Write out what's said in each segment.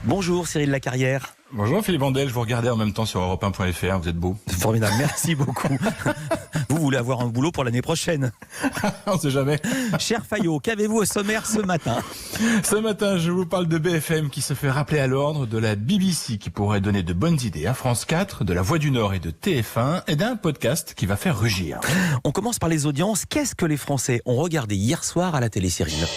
Bonjour Cyril Lacarrière. Bonjour Philippe Vandel, je vous regardais en même temps sur Europe1.fr, vous êtes beau. Formidable, merci beaucoup. Vous voulez avoir un boulot pour l'année prochaine. On sait jamais. Cher Fayot, qu'avez-vous au sommaire ce matin ? Ce matin, je vous parle de BFM qui se fait rappeler à l'ordre, de la BBC qui pourrait donner de bonnes idées à France 4, de La Voix du Nord et de TF1 et d'un podcast qui va faire rugir. On commence par les audiences. Qu'est-ce que les Français ont regardé hier soir à la télé, Cyril ?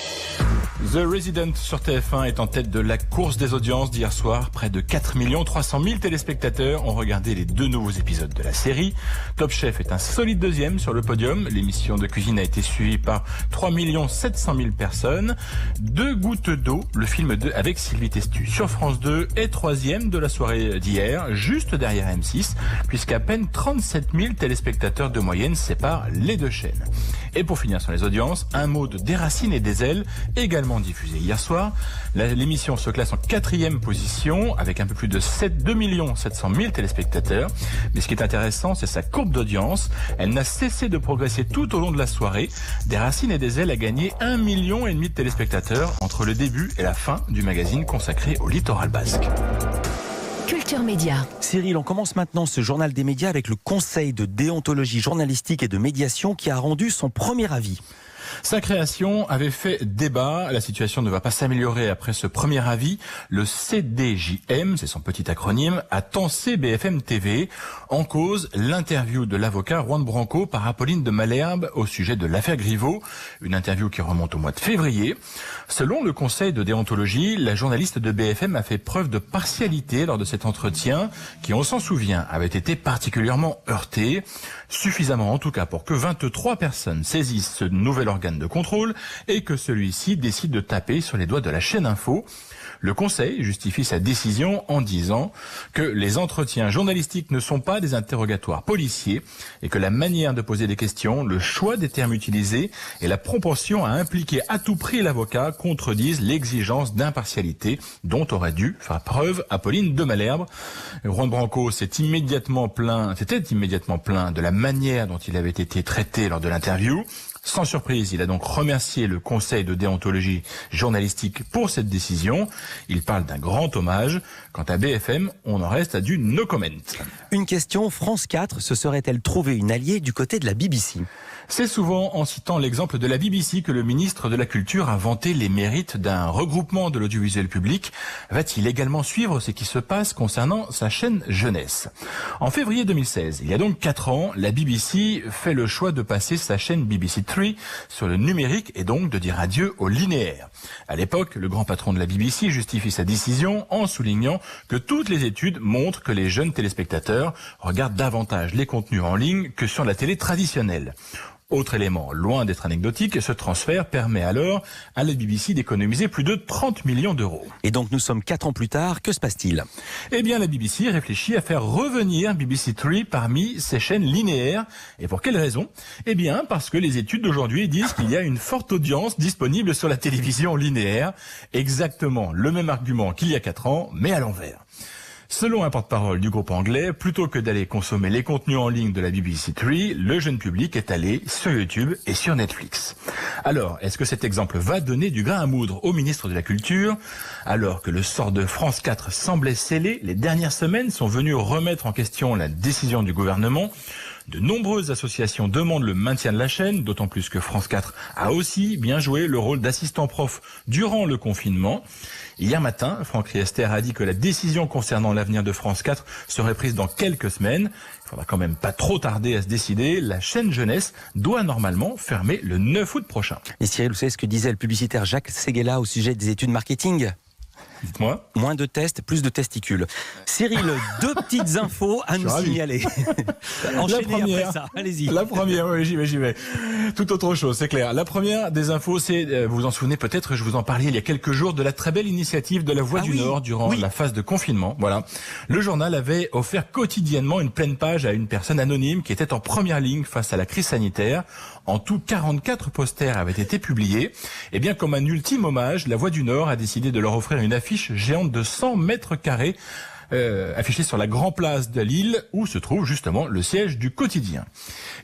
The Resident sur TF1 est en tête de la course des audiences d'hier soir. Près de 4 300 000 téléspectateurs ont regardé les 2 nouveaux épisodes de la série. Top Chef est un solide deuxième sur le podium. L'émission de cuisine a été suivie par 3 700 000 personnes. 2 gouttes d'eau, le film avec Sylvie Testu sur France 2 est troisième de la soirée d'hier, juste derrière M6, puisqu'à peine 37 000 téléspectateurs de moyenne séparent les 2 chaînes. Et pour finir sur les audiences, un mot de Des Racines et des Ailes, également diffusé hier soir. L'émission se classe en 4e position, avec un peu plus de 2 700 000 téléspectateurs. Mais ce qui est intéressant, c'est sa courbe d'audience. Elle n'a cessé de progresser tout au long de la soirée. Des Racines et des Ailes a gagné 1,5 million de téléspectateurs entre le début et la fin du magazine consacré au littoral basque. Culture Média. Cyril, on commence maintenant ce journal des médias avec le Conseil de déontologie journalistique et de médiation qui a rendu son premier avis. Sa création avait fait débat. La situation ne va pas s'améliorer après ce premier avis. Le CDJM, c'est son petit acronyme, a tensé BFM TV. En cause, l'interview de l'avocat Juan Branco par Apolline de Malherbe au sujet de l'affaire Griveaux. Une interview qui remonte au mois de février. Selon le Conseil de déontologie, la journaliste de BFM a fait preuve de partialité lors de cet entretien qui, on s'en souvient, avait été particulièrement heurté. Suffisamment en tout cas pour que 23 personnes saisissent ce nouvel organe de contrôle et que celui-ci décide de taper sur les doigts de la chaîne Info. Le Conseil justifie sa décision en disant que les entretiens journalistiques ne sont pas des interrogatoires policiers et que la manière de poser des questions, le choix des termes utilisés et la propension à impliquer à tout prix l'avocat contredisent l'exigence d'impartialité dont aurait dû faire preuve Apolline de Malherbe. Juan Branco s'était immédiatement plaint de la manière dont il avait été traité lors de l'interview. Sans surprise, il a donc remercié le Conseil de déontologie journalistique pour cette décision. Il parle d'un grand hommage. Quant à BFM, on en reste à du no comment. Une question, France 4 se serait-elle trouvé une alliée du côté de la BBC ? C'est souvent en citant l'exemple de la BBC que le ministre de la Culture a vanté les mérites d'un regroupement de l'audiovisuel public. Va-t-il également suivre ce qui se passe concernant sa chaîne jeunesse ? En février 2016, il y a donc 4 ans, la BBC fait le choix de passer sa chaîne BBC 3 sur le numérique et donc de dire adieu au linéaire. À l'époque, le grand patron de la BBC justifie sa décision en soulignant que toutes les études montrent que les jeunes téléspectateurs regardent davantage les contenus en ligne que sur la télé traditionnelle. Autre élément, loin d'être anecdotique, ce transfert permet alors à la BBC d'économiser plus de 30 millions d'euros. Et donc nous sommes 4 ans plus tard, que se passe-t-il ? Eh bien la BBC réfléchit à faire revenir BBC 3 parmi ses chaînes linéaires. Et pour quelle raison ? Eh bien parce que les études d'aujourd'hui disent qu'il y a une forte audience disponible sur la télévision linéaire. Exactement le même argument qu'il y a 4 ans, mais à l'envers. Selon un porte-parole du groupe anglais, plutôt que d'aller consommer les contenus en ligne de la BBC 3, le jeune public est allé sur YouTube et sur Netflix. Alors, est-ce que cet exemple va donner du grain à moudre au ministre de la Culture ? Alors que le sort de France 4 semblait scellé, les dernières semaines sont venues remettre en question la décision du gouvernement. De nombreuses associations demandent le maintien de la chaîne, d'autant plus que France 4 a aussi bien joué le rôle d'assistant prof durant le confinement. Hier matin, Franck Riester a dit que la décision concernant l'avenir de France 4 serait prise dans quelques semaines. Il faudra quand même pas trop tarder à se décider. La chaîne jeunesse doit normalement fermer le 9 août prochain. Et Cyril, vous savez ce que disait le publicitaire Jacques Séguéla au sujet des études marketing ? Dites-moi. Moins de tests, plus de testicules. Cyril, 2 petites infos à nous signaler. Enchaînez après ça, allez-y. La première, oui, j'y vais. Tout autre chose, c'est clair. La première des infos, c'est, vous vous en souvenez peut-être, je vous en parlais il y a quelques jours, de la très belle initiative de la Voix du Nord durant la phase de confinement. Voilà. Le journal avait offert quotidiennement une pleine page à une personne anonyme qui était en première ligne face à la crise sanitaire. En tout, 44 posters avaient été publiés. Et bien, comme un ultime hommage, la Voix du Nord a décidé de leur offrir une affiche géante de 100 mètres carrés affiché sur la Grand Place de Lille, où se trouve justement le siège du quotidien.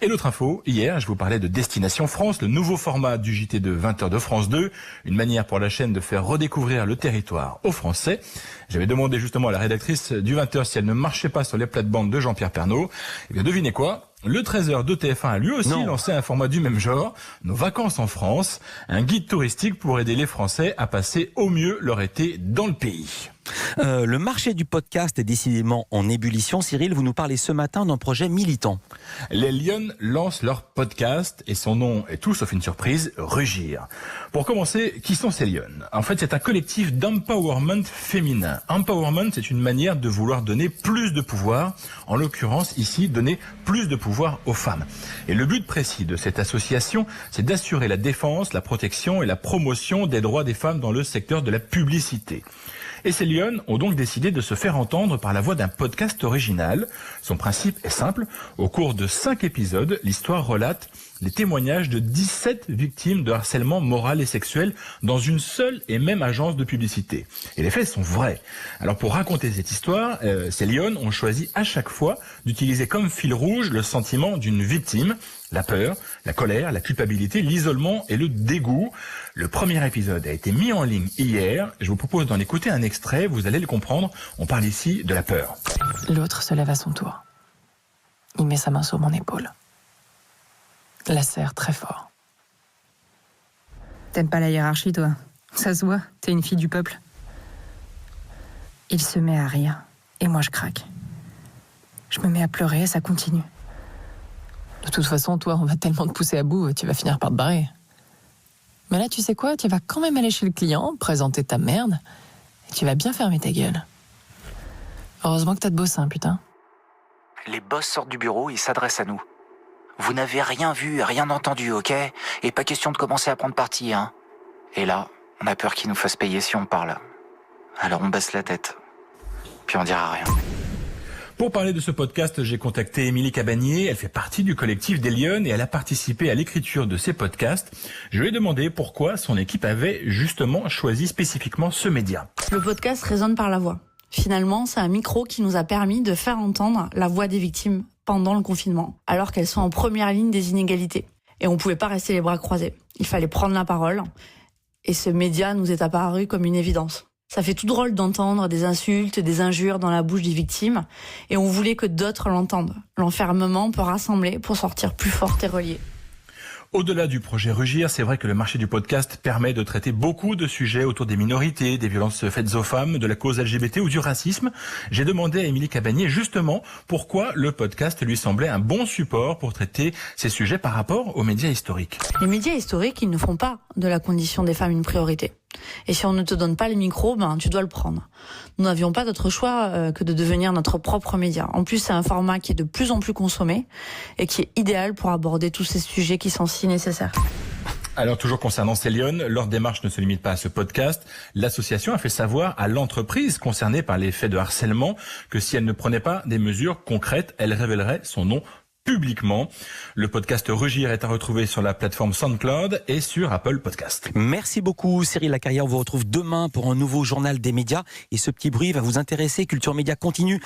Et l'autre info, hier, je vous parlais de Destination France, le nouveau format du JT de 20h de France 2, une manière pour la chaîne de faire redécouvrir le territoire aux Français. J'avais demandé justement à la rédactrice du 20h si elle ne marchait pas sur les plates-bandes de Jean-Pierre Pernaut. Et bien devinez quoi ? Le 13h de TF1 a lui aussi lancé un format du même genre, Nos vacances en France, un guide touristique pour aider les Français à passer au mieux leur été dans le pays. Le marché du podcast est décidément en ébullition. Cyril, vous nous parlez ce matin d'un projet militant. Les Lyonnes lancent leur podcast et son nom est tout sauf une surprise, Rugir. Pour commencer, qui sont ces Lyonnes ? En fait, c'est un collectif d'empowerment féminin. Empowerment, c'est une manière de vouloir donner plus de pouvoir. En l'occurrence, ici, donner plus de pouvoir aux femmes. Et le but précis de cette association, c'est d'assurer la défense, la protection et la promotion des droits des femmes dans le secteur de la publicité. Et ces Lyonnes ont donc décidé de se faire entendre par la voix d'un podcast original. Son principe est simple. Au cours de 5 épisodes, l'histoire relate les témoignages de 17 victimes de harcèlement moral et sexuel dans une seule et même agence de publicité. Et les faits sont vrais. Alors pour raconter cette histoire, ces Lyonnes ont choisi à chaque fois d'utiliser comme fil rouge le sentiment d'une victime, la peur, la colère, la culpabilité, l'isolement et le dégoût. Le premier épisode a été mis en ligne hier. Je vous propose d'en écouter un extrait, vous allez le comprendre. On parle ici de la peur. L'autre se lève à son tour. Il met sa main sur mon épaule. La serre très fort. T'aimes pas la hiérarchie, toi? Ça se voit, t'es une fille du peuple. Il se met à rire, et moi je craque. Je me mets à pleurer et ça continue. De toute façon, toi, on va tellement te pousser à bout, tu vas finir par te barrer. Mais là, tu sais quoi? Tu vas quand même aller chez le client, présenter ta merde, et tu vas bien fermer ta gueule. Heureusement que t'as de beaux seins, putain. Les boss sortent du bureau, ils s'adressent à nous. Vous n'avez rien vu, rien entendu, ok ? Et pas question de commencer à prendre parti, hein. Et là, on a peur qu'ils nous fassent payer si on parle. Alors on baisse la tête. Puis on dira rien. Pour parler de ce podcast, j'ai contacté Émilie Cabanier. Elle fait partie du collectif des Lyonnes et elle a participé à l'écriture de ces podcasts. Je lui ai demandé pourquoi son équipe avait justement choisi spécifiquement ce média. Le podcast résonne par la voix. Finalement, c'est un micro qui nous a permis de faire entendre la voix des victimes pendant le confinement, alors qu'elles sont en première ligne des inégalités. Et on ne pouvait pas rester les bras croisés. Il fallait prendre la parole. Et ce média nous est apparu comme une évidence. Ça fait tout drôle d'entendre des insultes, des injures dans la bouche des victimes. Et on voulait que d'autres l'entendent. L'enfermement peut rassembler pour sortir plus forte et reliée. Au-delà du projet Rugir, c'est vrai que le marché du podcast permet de traiter beaucoup de sujets autour des minorités, des violences faites aux femmes, de la cause LGBT ou du racisme. J'ai demandé à Émilie Cabanier justement pourquoi le podcast lui semblait un bon support pour traiter ces sujets par rapport aux médias historiques. Les médias historiques, ils ne font pas de la condition des femmes une priorité. Et si on ne te donne pas le micro, tu dois le prendre. Nous n'avions pas d'autre choix que de devenir notre propre média. En plus, c'est un format qui est de plus en plus consommé et qui est idéal pour aborder tous ces sujets qui sont si nécessaires. Alors toujours concernant ces Lyonnes, leur démarche ne se limite pas à ce podcast. L'association a fait savoir à l'entreprise concernée par les faits de harcèlement que si elle ne prenait pas des mesures concrètes, elle révélerait son nom publiquement. Le podcast Rugir est à retrouver sur la plateforme SoundCloud et sur Apple Podcast. Merci beaucoup Cyril Lacarrière. On vous retrouve demain pour un nouveau journal des médias. Et ce petit bruit va vous intéresser. Culture Média continue